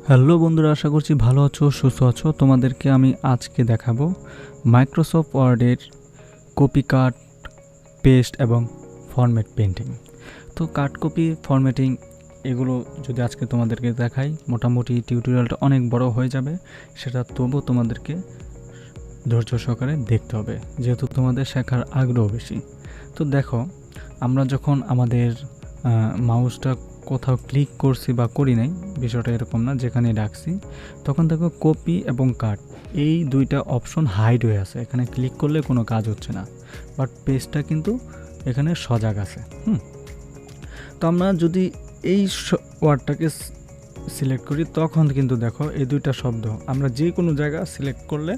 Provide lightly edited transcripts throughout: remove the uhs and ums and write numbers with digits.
Hello বন্ধুরা, আশা করছি ভালো আছো, সুস্থ আছো। তোমাদেরকে আমি আজকে দেখাবো মাইক্রোসফট ওয়ার্ডের কপি কাট, পেস্ট এবং ফরম্যাট পেন্টিং। তো কাট, কপি, ফরম্যাটিং এগুলো যদি আজকে তোমাদেরকে দেখাই, মোটামুটি টিউটোরিয়ালটা অনেক বড় হয়ে যাবে। সেটা তবু তোমাদেরকে ধৈর্য সহকারে দেখতে হবে, যেহেতু তোমাদের শেখার আগ্রহ বেশি। তো দেখো, আমরা যখন আমাদের মাউসটা কোথাও ক্লিক করছি বা করি নাই, বিষয়টা এরকম না, যেখানে রাখছি তখন দেখো কপি এবং কাট এই দুইটা অপশন হাইড হয়ে আছে। এখানে ক্লিক করলে কোনো কাজ হচ্ছে না, বাট পেজটা কিন্তু এখানে সজাগ আছে। তো আমরা যদি এই ওয়ার্ডটাকে সিলেক্ট করি, তখন কিন্তু দেখো এই দুইটা শব্দ আমরা যে কোনো জায়গা সিলেক্ট করলে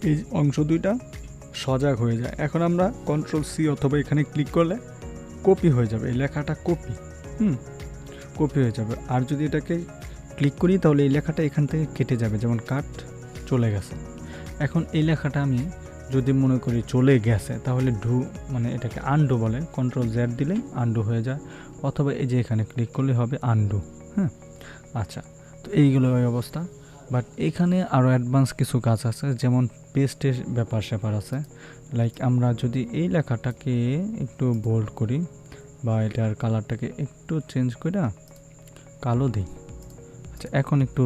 এই অংশ দুইটা সজাগ হয়ে যায়। এখন আমরা কন্ট্রোল-C অথবা এখানে ক্লিক করলে কপি হয়ে যাবে, এই লেখাটা কপি কপি হয়ে যাবে। আর যদি এটাকে ক্লিক করি তাহলে এই লেখাটা এখান থেকে কেটে যাবে, যেমন কাট চলে গেছে। এখন এই লেখাটা আমি যদি মনে করি চলে গেছে, তাহলে মানে এটাকে আনডু বলে, কন্ট্রোল-Z দিলে আনডু হয়ে যায়, অথবা এই যে এখানে ক্লিক করলে হবে আনডু। আচ্ছা, তো এইগুলো ওই অবস্থা। বাট এখানে আরও অ্যাডভান্স কিছু কাজ আছে, যেমন পেস্টের ব্যাপার স্যাপার আছে। লাইক আমরা যদি এই লেখাটাকে একটু বোল্ড করি বা এটার কালারটাকে একটু চেঞ্জ করে কালো দিই। আচ্ছা, এখন একটু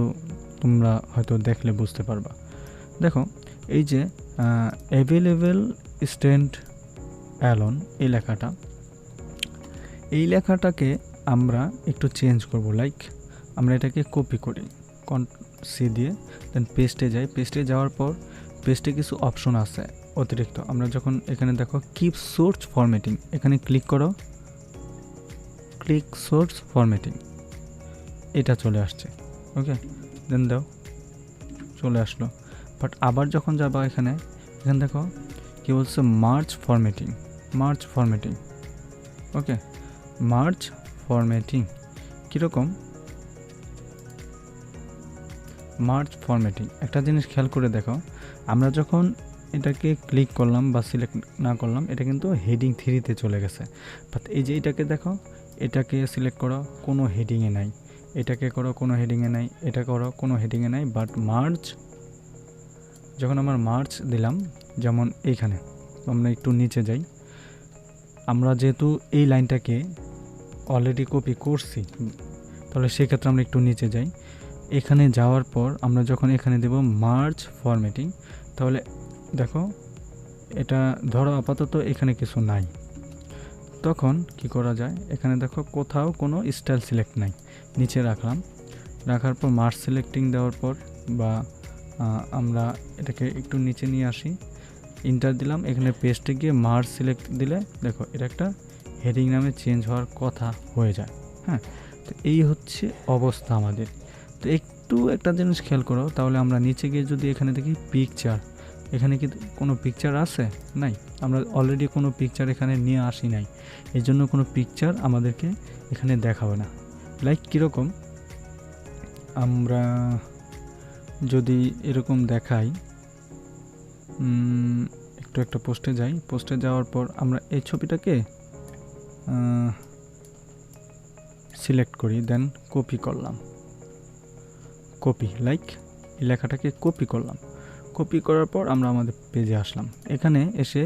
তোমরা হয়তো দেখলে বুঝতে পারবা। দেখো, এই যে অ্যাভেলেবেল স্ট্যান্ড অ্যালোন এই লেখাটাকে আমরা একটু চেঞ্জ করব। লাইক আমরা এটাকে কপি করি Ctrl-C দিয়ে, দেন পেস্টে যাই। পেস্টে যাওয়ার পর পেস্টে কিছু অপশন আছে অতিরিক্ত। আমরা যখন এখানে দেখো কিপ সোর্স ফরম্যাটিং, এখানে ক্লিক করো, ক্লিক সোর্স ফরম্যাটিং, এটা চলে আসছে। ওকে, দেন দাও, চলে আসলো। বাট আবার যখন যাবা এখানে দেখো কি বলছে, মার্জ ফরম্যাটিং। ওকে, মার্জ ফরম্যাটিং কীরকম? মার্জ ফরম্যাটিং একটা জিনিস খেয়াল করে দেখো, আমরা যখন এটাকে ক্লিক করলাম বা সিলেক্ট না করলাম, এটা কিন্তু হেডিং 3-তে চলে গেছে। বাট এই যে এটাকে দেখো, এটাকে সিলেক্ট করো, কোনো হেডিংয়ে নাই, এটাকে করো, কোনো হেডিংয়ে নাই, এটা করো, কোনো হেডিংয়ে নাই। বাট মার্জ, যখন আমরা মার্জ দিলাম, যেমন এইখানে আমরা একটু নিচে যাই, আমরা যেহেতু এই লাইনটাকে অলরেডি কপি করছি, তাহলে সেক্ষেত্রে আমরা একটু নিচে যাই। এখানে যাওয়ার পর আমরা যখন এখানে দেব মার্জ ফরম্যাটিং, তাহলে দেখো এটা ধরো আপাতত এখানে কিছু নাই, তখন কি করা যায়, এখানে দেখো কোথাও কোনো স্টাইল সিলেক্ট নাই, নিচে রাখার পর মার্জ সিলেক্টিং দেওয়ার পর বা আমরা এটাকে একটু নিচে নিয়ে আসি, ইন্টার দিলাম, এখানে পেস্টে গিয়ে মার্জ সিলেক্ট দিলে দেখো এটা একটা হেডিং নামে চেঞ্জ হওয়ার কথা হয়ে যায়। তো এই হচ্ছে অবস্থা আমাদের। তো একটু একটা জিনিস খেয়াল করো, তাহলে আমরা নিচে গিয়ে যদি এখানে দেখি পিকচার, এখানে কি কোনো পিকচার আছে? নাই, আমরা অলরেডি কোনো পিকচার এখানে নিয়ে আসি নাই, এই জন্য কোনো পিকচার আমাদেরকে এখানে দেখাবে না। লাইক কীরকম, আমরা যদি এরকম দেখাই, একটু একটা পোস্টে যাই, পোস্টে যাওয়ার পর আমরা এই ছবিটাকে সিলেক্ট করি, দেন কপি করলাম, লাইক এই লেখাটাকে কপি করলাম। কপি করার পর আমরা আমাদের পেজে আসলাম। এখানে এসে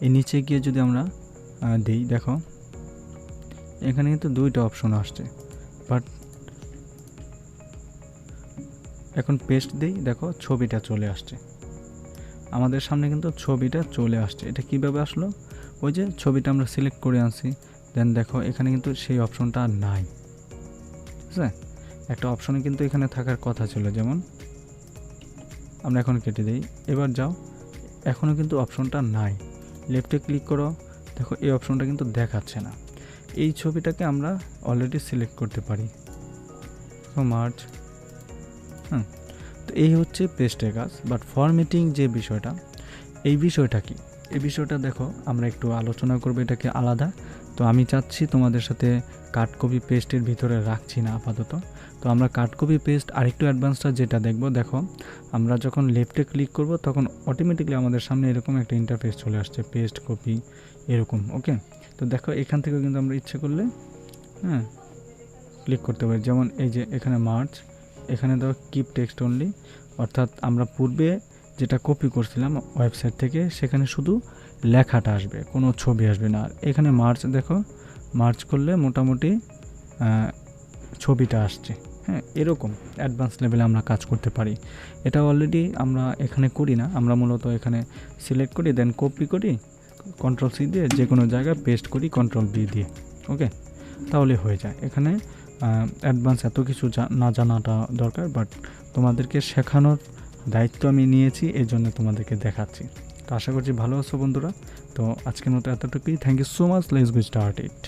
এই নিচে গিয়ে যদি আমরা দিই, দেখো এখানে কিন্তু দুইটা অপশন আসছে। বাট এখন পেস্ট দিই, দেখো ছবিটা চলে আসছে আমাদের সামনে, কিন্তু ছবিটা চলে আসছে। এটা কিভাবে আসলো? ওই যে ছবিটা আমরা সিলেক্ট করে আনছি, দেন দেখো এখানে কিন্তু সেই অপশনটা নাই। ঠিক আছে, একটা অপশনে কিন্তু এখানে থাকার কথা ছিল, যেমন আমরা এখন কেটে দিই। এবার যাও, এখনও কিন্তু অপশনটা নাই, লেফটে ক্লিক করো, দেখো এই অপশনটা কিন্তু দেখাচ্ছে না। এই ছবিটাকে আমরা অলরেডি সিলেক্ট করতে পারি, মার্জ। তো এই হচ্ছে পেস্টের কাজ। বাট ফরম্যাটিং যে বিষয়টা, এই বিষয়টা কি, এই বিষয়টা দেখো আমরা একটু আলোচনা করবো, এটাকে আলাদা। তো আমি চাচ্ছি তোমাদের সাথে কাট, কপি, পেস্টের ভিতরে রাখছি না আপাতত। তো আমরা কাট, কপি, পেস্ট আরেকটু অ্যাডভান্সটা যেটা দেখো আমরা যখন লেফটে ক্লিক করব, তখন অটোমেটিকলি আমাদের সামনে এরকম একটা ইন্টারফেস চলে আসছে, পেস্ট, কপি এরকম। ওকে, তো দেখো এখান থেকেও কিন্তু আমরা ইচ্ছে করলে ক্লিক করতে পারি। যেমন এই যে এখানে মার্জ, এখানে ধরো কিপ টেক্সট অনলি, অর্থাৎ আমরা পূর্বে যেটা কপি করছিলাম ওয়েবসাইট থেকে সেখানে শুধু লেখাটা আসবে, কোনো ছবি আসবে না। আর এখানে মার্জ দেখো, মার্জ করলে মোটামুটি ছবিটা আসছে। হ্যাঁ, এরকম অ্যাডভান্স লেভেলে আমরা কাজ করতে পারি। এটা অলরেডি আমরা এখানে করি না, আমরা মূলত এখানে সিলেক্ট করি, দেন কপি করি, কন্ট্রোল সি দিয়ে যে কোনো জায়গায় পেস্ট করি কন্ট্রোল বি দিয়ে। ওকে, তাহলে হয়ে যায়। এখানে অ্যাডভান্স এত কিছু না জানাটা দরকার, বাট তোমাদেরকে শেখানোর দায়িত্ব আমি নিয়েছি, এই জন্য তোমাদেরকে দেখাচ্ছি। তো আশা করছি ভালো আছো বন্ধুরা। তো আজকের মতো এতটুকুই। Thank you so much, let's go start it.